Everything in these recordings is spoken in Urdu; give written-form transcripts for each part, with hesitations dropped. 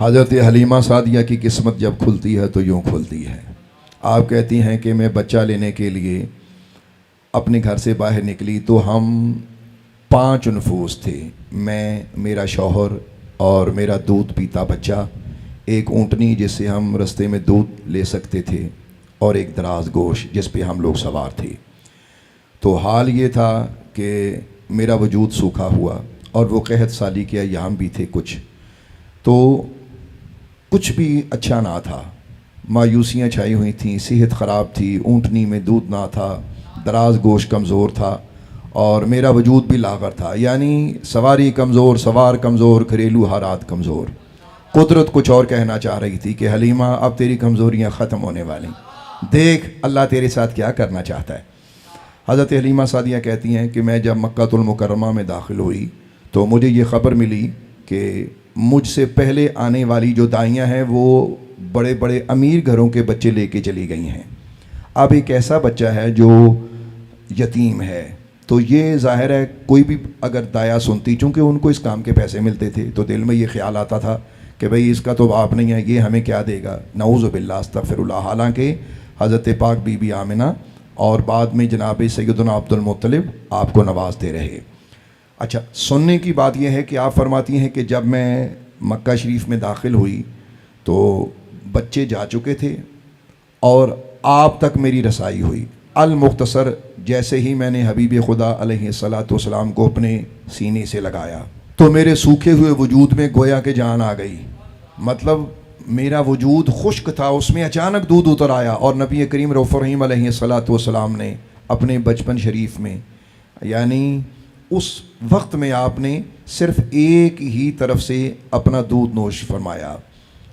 حضرت حلیمہ سعدیہ کی قسمت جب کھلتی ہے تو یوں کھلتی ہے. آپ کہتی ہیں کہ میں بچہ لینے کے لیے اپنے گھر سے باہر نکلی تو ہم 5 نفوس تھے، میں، میرا شوہر اور میرا دودھ پیتا بچہ، ایک اونٹنی جس سے ہم رستے میں دودھ لے سکتے تھے، اور ایک دراز گوش جس پہ ہم لوگ سوار تھے. تو حال یہ تھا کہ میرا وجود سوکھا ہوا، اور وہ قحط سالی کے ایام بھی تھے کچھ، تو کچھ بھی اچھا نہ تھا. مایوسیاں چھائی ہوئی تھیں، صحت خراب تھی، اونٹنی میں دودھ نہ تھا، دراز گوش کمزور تھا، اور میرا وجود بھی لاغر تھا. یعنی سواری کمزور، سوار کمزور، گھریلو حالات کمزور. قدرت کچھ اور کہنا چاہ رہی تھی کہ حلیمہ اب تیری کمزوریاں ختم ہونے والی، دیکھ اللہ تیرے ساتھ کیا کرنا چاہتا ہے. حضرت حلیمہ سعدیہ کہتی ہیں کہ میں جب مکہ المکرمہ میں داخل ہوئی تو مجھے یہ خبر ملی کہ مجھ سے پہلے آنے والی جو دائیاں ہیں وہ بڑے بڑے امیر گھروں کے بچے لے کے چلی گئی ہیں. اب ایک ایسا بچہ ہے جو یتیم ہے، تو یہ ظاہر ہے کوئی بھی اگر دایا سنتی، چونکہ ان کو اس کام کے پیسے ملتے تھے، تو دل میں یہ خیال آتا تھا کہ بھئی اس کا تو باپ نہیں ہے، یہ ہمیں کیا دے گا، نعوذ باللہ استغفر اللہ. حالانکہ حضرت پاک بی بی آمنہ اور بعد میں جناب سیدنا عبد المطلب آپ کو نوازتے رہے. اچھا، سننے کی بات یہ ہے کہ آپ فرماتی ہیں کہ جب میں مکہ شریف میں داخل ہوئی تو بچے جا چکے تھے اور آپ تک میری رسائی ہوئی. المختصر جیسے ہی میں نے حبیب خدا علیہ الصلاۃ والسلام کو اپنے سینے سے لگایا تو میرے سوکھے ہوئے وجود میں گویا کہ جان آ گئی. مطلب میرا وجود خشک تھا، اس میں اچانک دودھ اتر آیا، اور نبی کریم رؤوف الرحیم علیہ الصلاۃ والسلام نے اپنے بچپن شریف میں، یعنی اس وقت میں آپ نے صرف ایک ہی طرف سے اپنا دودھ نوش فرمایا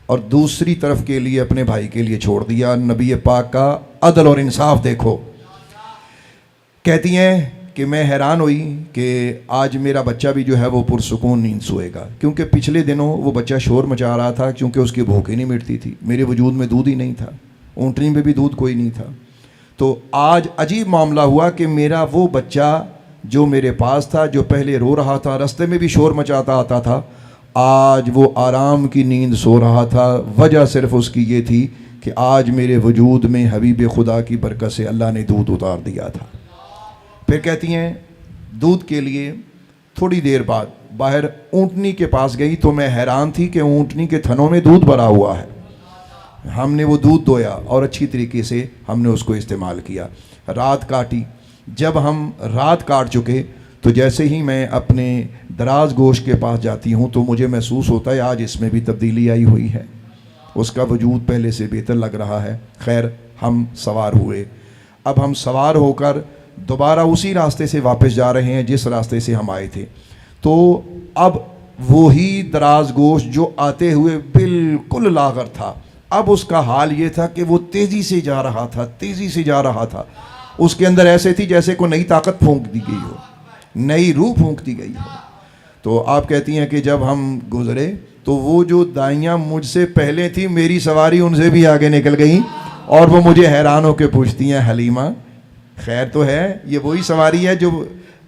اور دوسری طرف کے لیے اپنے بھائی کے لیے چھوڑ دیا. نبی پاک کا عدل اور انصاف دیکھو. کہتی ہیں کہ میں حیران ہوئی کہ آج میرا بچہ بھی جو ہے وہ پرسکون نیند سوئے گا، کیونکہ پچھلے دنوں وہ بچہ شور مچا رہا تھا کیونکہ اس کی بھوک ہی نہیں مٹتی تھی، میرے وجود میں دودھ ہی نہیں تھا، اونٹنی میں بھی دودھ کوئی نہیں تھا. تو آج عجیب معاملہ ہوا کہ میرا وہ بچہ جو میرے پاس تھا، جو پہلے رو رہا تھا، رستے میں بھی شور مچاتا آتا تھا، آج وہ آرام کی نیند سو رہا تھا. وجہ صرف اس کی یہ تھی کہ آج میرے وجود میں حبیب خدا کی برکت سے اللہ نے دودھ اتار دیا تھا. پھر کہتی ہیں دودھ کے لیے تھوڑی دیر بعد باہر اونٹنی کے پاس گئی تو میں حیران تھی کہ اونٹنی کے تھنوں میں دودھ بھرا ہوا ہے. ہم نے وہ دودھ دویا اور اچھی طریقے سے ہم نے اس کو استعمال کیا. رات کاٹی. جب ہم رات کاٹ چکے تو جیسے ہی میں اپنے دراز گوشت کے پاس جاتی ہوں تو مجھے محسوس ہوتا ہے آج اس میں بھی تبدیلی آئی ہوئی ہے، اس کا وجود پہلے سے بہتر لگ رہا ہے. خیر، ہم سوار ہوئے. اب ہم سوار ہو کر دوبارہ اسی راستے سے واپس جا رہے ہیں جس راستے سے ہم آئے تھے. تو اب وہی دراز گوشت جو آتے ہوئے بالکل لاغر تھا، اب اس کا حال یہ تھا کہ وہ تیزی سے جا رہا تھا، تیزی سے جا رہا تھا. اس کے اندر ایسے تھی جیسے کوئی نئی طاقت پھونک دی گئی ہو، نئی روح پھونک دی گئی ہو. تو آپ کہتی ہیں کہ جب ہم گزرے تو وہ جو دائیاں مجھ سے پہلے تھی، میری سواری ان سے بھی آگے نکل گئی، اور وہ مجھے حیران ہو کے پوچھتی ہیں حلیمہ خیر تو ہے؟ یہ وہی سواری ہے جو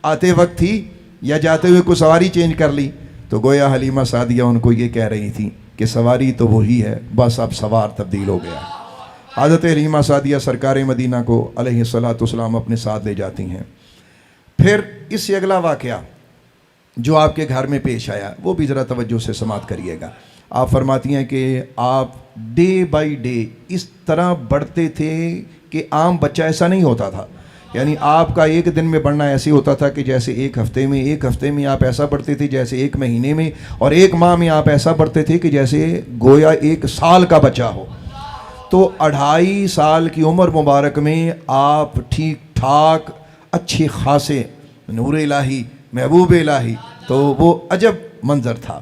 آتے وقت تھی یا جاتے ہوئے کوئی سواری چینج کر لی؟ تو گویا حلیمہ سعدیہ ان کو یہ کہہ رہی تھی کہ سواری تو وہی ہے، بس اب سوار تبدیل ہو گیا. حضرت حلیمہ سعدیہ سرکار مدینہ کو علیہ الصلاۃ والسلام اپنے ساتھ لے جاتی ہیں. پھر اس سے اگلا واقعہ جو آپ کے گھر میں پیش آیا وہ بھی ذرا توجہ سے سماعت کریے گا. آپ فرماتی ہیں کہ آپ ڈے بائی ڈے اس طرح بڑھتے تھے کہ عام بچہ ایسا نہیں ہوتا تھا. یعنی آپ کا ایک دن میں بڑھنا ایسے ہوتا تھا کہ جیسے ایک ہفتے میں آپ ایسا بڑھتے تھے جیسے ایک مہینے میں، اور ایک ماہ میں آپ ایسا بڑھتے تھے کہ جیسے گویا 1 سال کا بچہ ہو. تو 2.5 سال کی عمر مبارک میں آپ ٹھیک ٹھاک اچھے خاصے نور الہی، محبوب الہی، تو وہ عجب منظر تھا.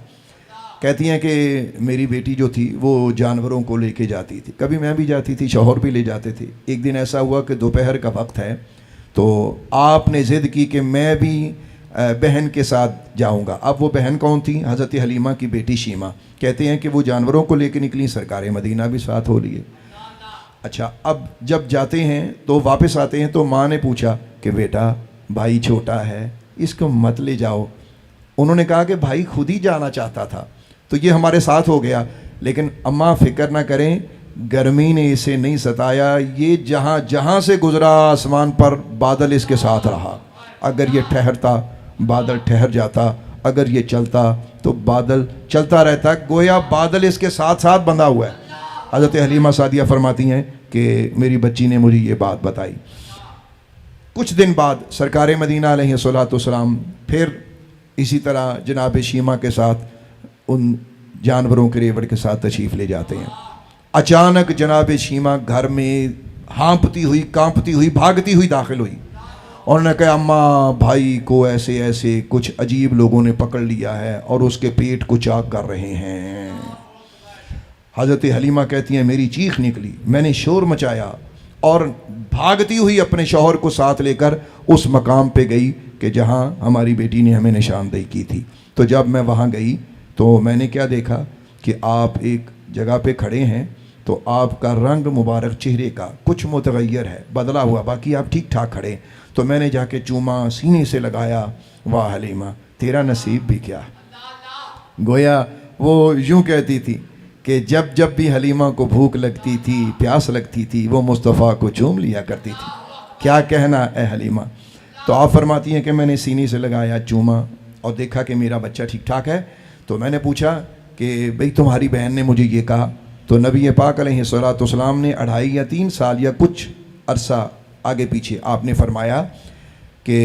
کہتی ہیں کہ میری بیٹی جو تھی وہ جانوروں کو لے کے جاتی تھی، کبھی میں بھی جاتی تھی، شوہر بھی لے جاتے تھے. ایک دن ایسا ہوا کہ دوپہر کا وقت ہے تو آپ نے ضد کی کہ میں بھی بہن کے ساتھ جاؤں گا. اب وہ بہن کون تھی؟ حضرت حلیمہ کی بیٹی شیمہ. کہتے ہیں کہ وہ جانوروں کو لے کے نکلی، سرکار مدینہ بھی ساتھ ہو لیے. اچھا، اب جب جاتے ہیں تو واپس آتے ہیں تو ماں نے پوچھا کہ بیٹا بھائی چھوٹا ہے، اس کو مت لے جاؤ. انہوں نے کہا کہ بھائی خود ہی جانا چاہتا تھا تو یہ ہمارے ساتھ ہو گیا. لیکن اماں فکر نہ کریں، گرمی نے اسے نہیں ستایا، یہ جہاں جہاں سے گزرا آسمان پر بادل اس کے ساتھ رہا۔ اگر یہ ٹھہرتا بادل ٹھہر جاتا، اگر یہ چلتا تو بادل چلتا رہتا، گویا بادل اس کے ساتھ ساتھ بندھا ہوا ہے۔ حضرت حلیمہ سعدیہ فرماتی ہیں کہ میری بچی نے مجھے یہ بات بتائی۔ کچھ دن بعد سرکار مدینہ علیہ الصلوۃ والسلام پھر اسی طرح جناب شیمہ کے ساتھ ان جانوروں کے ریوڑ کے ساتھ تشریف لے جاتے ہیں۔ اچانک جناب شیمہ گھر میں ہانپتی ہوئی، کانپتی ہوئی، بھاگتی ہوئی داخل ہوئی۔ اور انہوں نے کہا اماں بھائی کو ایسے ایسے کچھ عجیب لوگوں نے پکڑ لیا ہے اور اس کے پیٹ کو چاک کر رہے ہیں۔ حضرت حلیمہ کہتی ہیں میری چیخ نکلی، میں نے شور مچایا اور بھاگتی ہوئی اپنے شوہر کو ساتھ لے کر اس مقام پہ گئی کہ جہاں ہماری بیٹی نے ہمیں نشاندہی کی تھی۔ تو جب میں وہاں گئی تو میں نے کیا دیکھا کہ آپ ایک جگہ پہ کھڑے ہیں، تو آپ کا رنگ مبارک چہرے کا کچھ متغیر ہے، بدلا ہوا، باقی آپ ٹھیک ٹھاک کھڑے۔ تو میں نے جا کے چوما، سینے سے لگایا، واہ حلیمہ تیرا نصیب بھی کیا۔ گویا وہ یوں کہتی تھی کہ جب جب بھی حلیمہ کو بھوک لگتی تھی، پیاس لگتی تھی، وہ مصطفیٰ کو چوم لیا کرتی تھی۔ کیا کہنا اے حلیمہ۔ تو آپ فرماتی ہیں کہ میں نے سینے سے لگایا، چوما اور دیکھا کہ میرا بچہ ٹھیک ٹھاک ہے۔ تو میں نے پوچھا کہ بھئی تمہاری بہن نے مجھے یہ کہا۔ تو نبی پاک علیہ الصلوۃ والسلام نے 2.5 یا 3 سال یا کچھ عرصہ آگے پیچھے آپ نے فرمایا کہ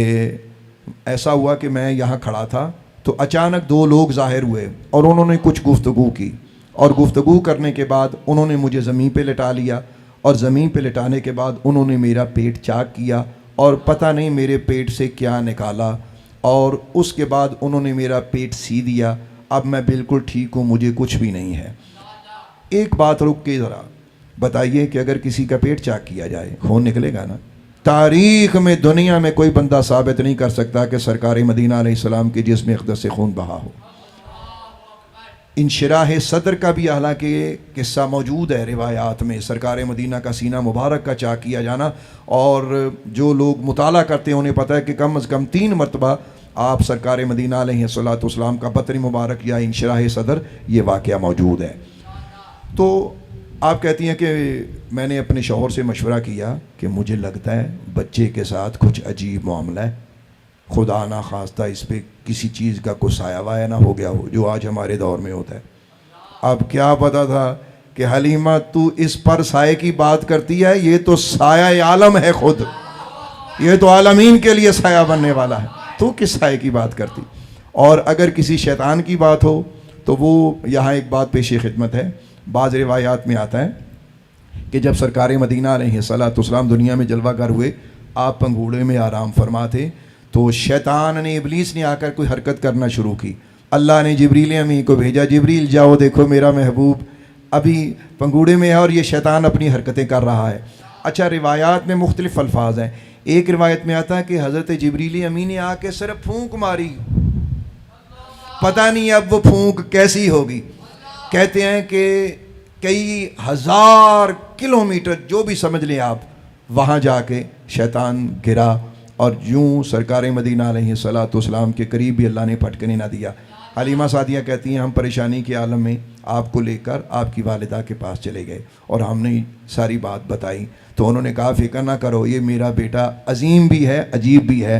ایسا ہوا کہ میں یہاں کھڑا تھا تو اچانک 2 لوگ ظاہر ہوئے اور انہوں نے کچھ گفتگو کی، اور گفتگو کرنے کے بعد انہوں نے مجھے زمین پہ لٹا لیا، اور زمین پہ لٹانے کے بعد انہوں نے میرا پیٹ چاک کیا اور پتہ نہیں میرے پیٹ سے کیا نکالا، اور اس کے بعد انہوں نے میرا پیٹ سی دیا۔ اب میں بالکل ٹھیک ہوں، مجھے کچھ بھی نہیں ہے۔ ایک بات رک کے ذرا بتائیے کہ اگر کسی کا پیٹ چاک کیا جائے خون نکلے گا نا؟ تاریخ میں دنیا میں کوئی بندہ ثابت نہیں کر سکتا کہ سرکار مدینہ علیہ السلام کے جسم اقدس سے خون بہا ہو۔ انشراح صدر کا بھی حالانکہ قصہ موجود ہے روایات میں، سرکار مدینہ کا سینہ مبارک کا چاک کیا جانا، اور جو لوگ مطالعہ کرتے ہیں انہیں پتہ ہے کہ کم از کم 3 مرتبہ آپ سرکار مدینہ علیہ الصلوۃ والسلام کا بطن مبارک یا انشراح صدر یہ واقعہ موجود ہے۔ تو آپ کہتی ہیں کہ میں نے اپنے شوہر سے مشورہ کیا کہ مجھے لگتا ہے بچے کے ساتھ کچھ عجیب معاملہ ہے، خدا نہ خواستہ اس پہ کسی چیز کا کوئی سایہ وایہ نہ ہو گیا ہو جو آج ہمارے دور میں ہوتا ہے۔ اب کیا پتا تھا کہ حلیمہ تو اس پر سائے کی بات کرتی ہے، یہ تو سایہ عالم ہے، خود یہ تو عالمین کے لیے سایہ بننے والا ہے، تو کس سائے کی بات کرتی؟ اور اگر کسی شیطان کی بات ہو تو وہ یہاں ایک بات پیش خدمت ہے۔ بعض روایات میں آتا ہے کہ جب سرکار مدینہ علیہ الصلوۃ والسلام دنیا میں جلوہ گر ہوئے، آپ پنگھوڑے میں آرام فرما تھے، تو شیطان نے، ابلیس نے آ کر کوئی حرکت کرنا شروع کی۔ اللہ نے جبریل امین کو بھیجا، جبریل جاؤ دیکھو میرا محبوب ابھی پنگھوڑے میں ہے اور یہ شیطان اپنی حرکتیں کر رہا ہے۔ اچھا، روایات میں مختلف الفاظ ہیں۔ ایک روایت میں آتا ہے کہ حضرت جبریل امین نے آ کے صرف پھونک ماری، پتہ نہیں اب وہ پھونک کیسی ہوگی۔ کہتے ہیں کہ کئی ہزار کلومیٹر جو بھی سمجھ لیں آپ، وہاں جا کے شیطان گرا اور یوں سرکار مدینہ علیہ الصلوۃ والسلام کے قریب بھی اللہ نے پھٹکنے نہ دیا۔ حلیمہ سعدیہ کہتی ہیں ہم پریشانی کے عالم میں آپ کو لے کر آپ کی والدہ کے پاس چلے گئے اور ہم نے ساری بات بتائی، تو انہوں نے کہا فکر نہ کرو، یہ میرا بیٹا عظیم بھی ہے، عجیب بھی ہے۔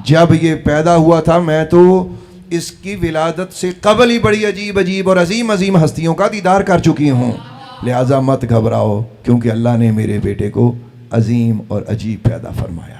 جب یہ پیدا ہوا تھا میں تو اس کی ولادت سے قبل ہی بڑی عجیب عجیب اور عظیم عظیم ہستیوں کا دیدار کر چکی ہوں، لہٰذا مت گھبراؤ کیونکہ اللہ نے میرے بیٹے کو عظیم اور عجیب پیدا فرمایا ہے۔